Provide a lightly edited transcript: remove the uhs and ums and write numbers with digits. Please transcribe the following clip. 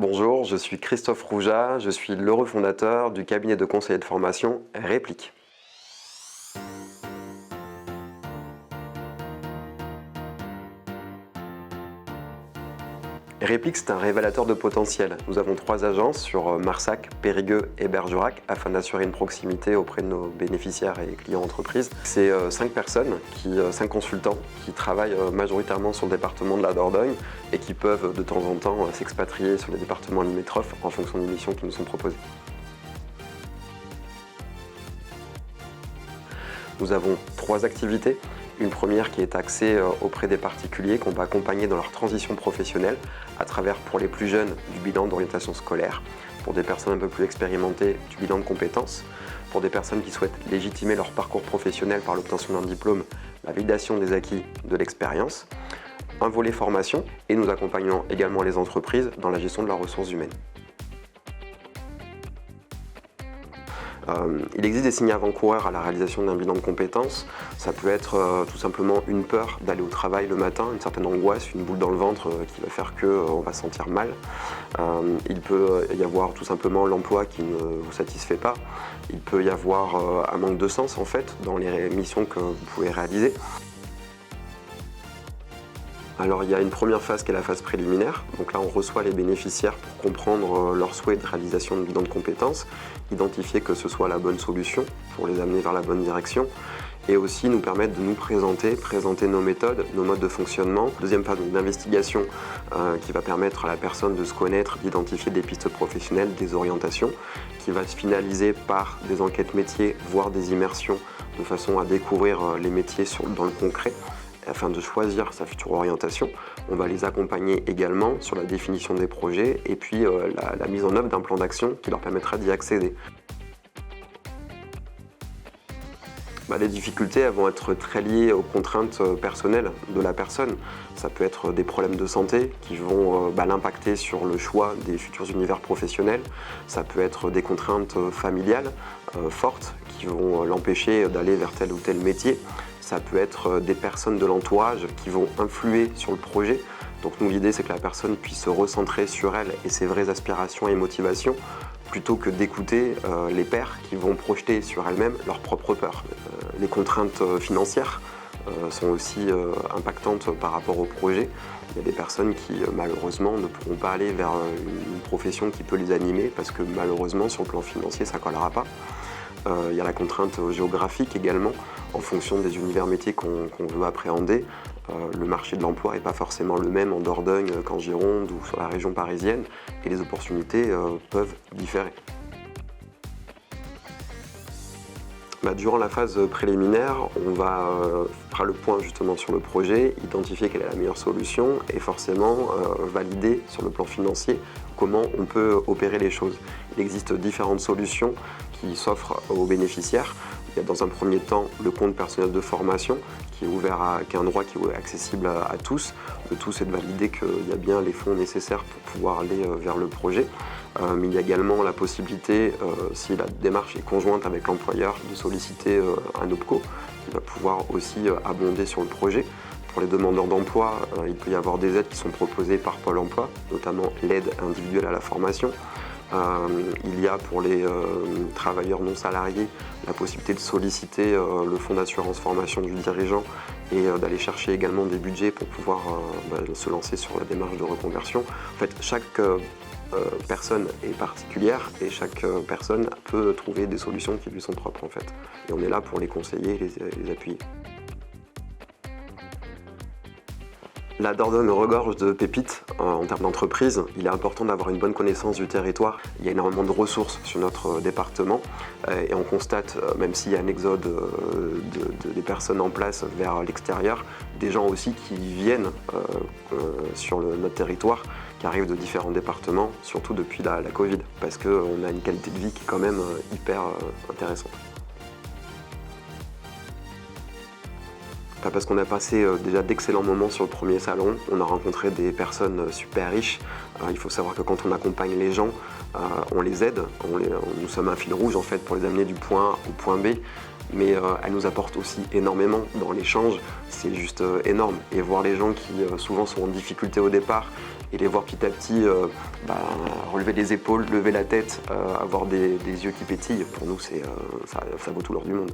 Bonjour, je suis Christophe Rouja, je suis l'heureux fondateur du cabinet de conseiller de formation Réplique. Réplique, c'est un révélateur de potentiel. Nous avons 3 agences sur Marsac, Périgueux et Bergerac afin d'assurer une proximité auprès de nos bénéficiaires et clients entreprises. C'est 5 personnes, 5 consultants qui travaillent majoritairement sur le département de la Dordogne et qui peuvent de temps en temps s'expatrier sur les départements limitrophes en fonction des missions qui nous sont proposées. Nous avons 3 activités. Une première qui est axée auprès des particuliers qu'on va accompagner dans leur transition professionnelle à travers, pour les plus jeunes, du bilan d'orientation scolaire, pour des personnes un peu plus expérimentées, du bilan de compétences, pour des personnes qui souhaitent légitimer leur parcours professionnel par l'obtention d'un diplôme, la validation des acquis de l'expérience, un volet formation et nous accompagnons également les entreprises dans la gestion de leurs ressources humaines. Il existe des signes avant-coureurs à la réalisation d'un bilan de compétences. Ça peut être tout simplement une peur d'aller au travail le matin, une certaine angoisse, une boule dans le ventre qui va faire qu'on va se sentir mal. Il peut y avoir tout simplement l'emploi qui ne vous satisfait pas. Il peut y avoir un manque de sens en fait dans les missions que vous pouvez réaliser. Alors il y a une première phase qui est la phase préliminaire, donc là on reçoit les bénéficiaires pour comprendre leurs souhaits de réalisation de bilan de compétences, identifier que ce soit la bonne solution pour les amener vers la bonne direction et aussi nous permettre de nous présenter nos méthodes, nos modes de fonctionnement. Deuxième phase d'investigation qui va permettre à la personne de se connaître, d'identifier des pistes professionnelles, des orientations, qui va se finaliser par des enquêtes métiers, voire des immersions de façon à découvrir les métiers dans le concret. Afin de choisir sa future orientation, on va les accompagner également sur la définition des projets et puis la mise en œuvre d'un plan d'action qui leur permettra d'y accéder. Les difficultés elles vont être très liées aux contraintes personnelles de la personne. Ça peut être des problèmes de santé qui vont l'impacter sur le choix des futurs univers professionnels. Ça peut être des contraintes familiales fortes qui vont l'empêcher d'aller vers tel ou tel métier. Ça peut être des personnes de l'entourage qui vont influer sur le projet. Donc nous, l'idée, c'est que la personne puisse se recentrer sur elle et ses vraies aspirations et motivations, plutôt que d'écouter les pairs qui vont projeter sur elles-mêmes leurs propres peurs. Les contraintes financières sont aussi impactantes par rapport au projet. Il y a des personnes qui, malheureusement, ne pourront pas aller vers une profession qui peut les animer parce que, malheureusement, sur le plan financier, ça ne collera pas. Il y a la contrainte géographique également, en fonction des univers métiers qu'on veut appréhender. Le marché de l'emploi n'est pas forcément le même en Dordogne qu'en Gironde ou sur la région parisienne, et les opportunités peuvent différer. Durant la phase préliminaire, on fera le point justement sur le projet, identifier quelle est la meilleure solution et forcément valider sur le plan financier comment on peut opérer les choses. Il existe différentes solutions qui s'offrent aux bénéficiaires. Il y a dans un premier temps le compte personnel de formation qui est un droit qui est accessible à tous. Le tout, c'est de valider qu'il y a bien les fonds nécessaires pour pouvoir aller vers le projet. Mais il y a également la possibilité, si la démarche est conjointe avec l'employeur, de solliciter un OPCO qui va pouvoir aussi abonder sur le projet. Pour les demandeurs d'emploi, il peut y avoir des aides qui sont proposées par Pôle emploi, notamment l'aide individuelle à la formation. Il y a pour les travailleurs non salariés la possibilité de solliciter le fonds d'assurance formation du dirigeant et d'aller chercher également des budgets pour pouvoir se lancer sur la démarche de reconversion. En fait, chaque personne est particulière et chaque personne peut trouver des solutions qui lui sont propres en fait. Et on est là pour les conseiller et les appuyer. La Dordogne regorge de pépites en termes d'entreprise. Il est important d'avoir une bonne connaissance du territoire. Il y a énormément de ressources sur notre département et on constate, même s'il y a un exode des personnes en place vers l'extérieur, des gens aussi qui viennent sur notre territoire, qui arrivent de différents départements, surtout depuis la Covid, parce qu'on a une qualité de vie qui est quand même hyper intéressante. Parce qu'on a passé déjà d'excellents moments sur le premier salon, on a rencontré des personnes super riches. Il faut savoir que quand on accompagne les gens, on les aide, nous sommes un fil rouge en fait pour les amener du point A au point B, mais elles nous apportent aussi énormément dans l'échange, c'est juste énorme. Et voir les gens qui souvent sont en difficulté au départ, et les voir petit à petit relever les épaules, lever la tête, avoir des yeux qui pétillent, pour nous ça vaut tout l'or du monde.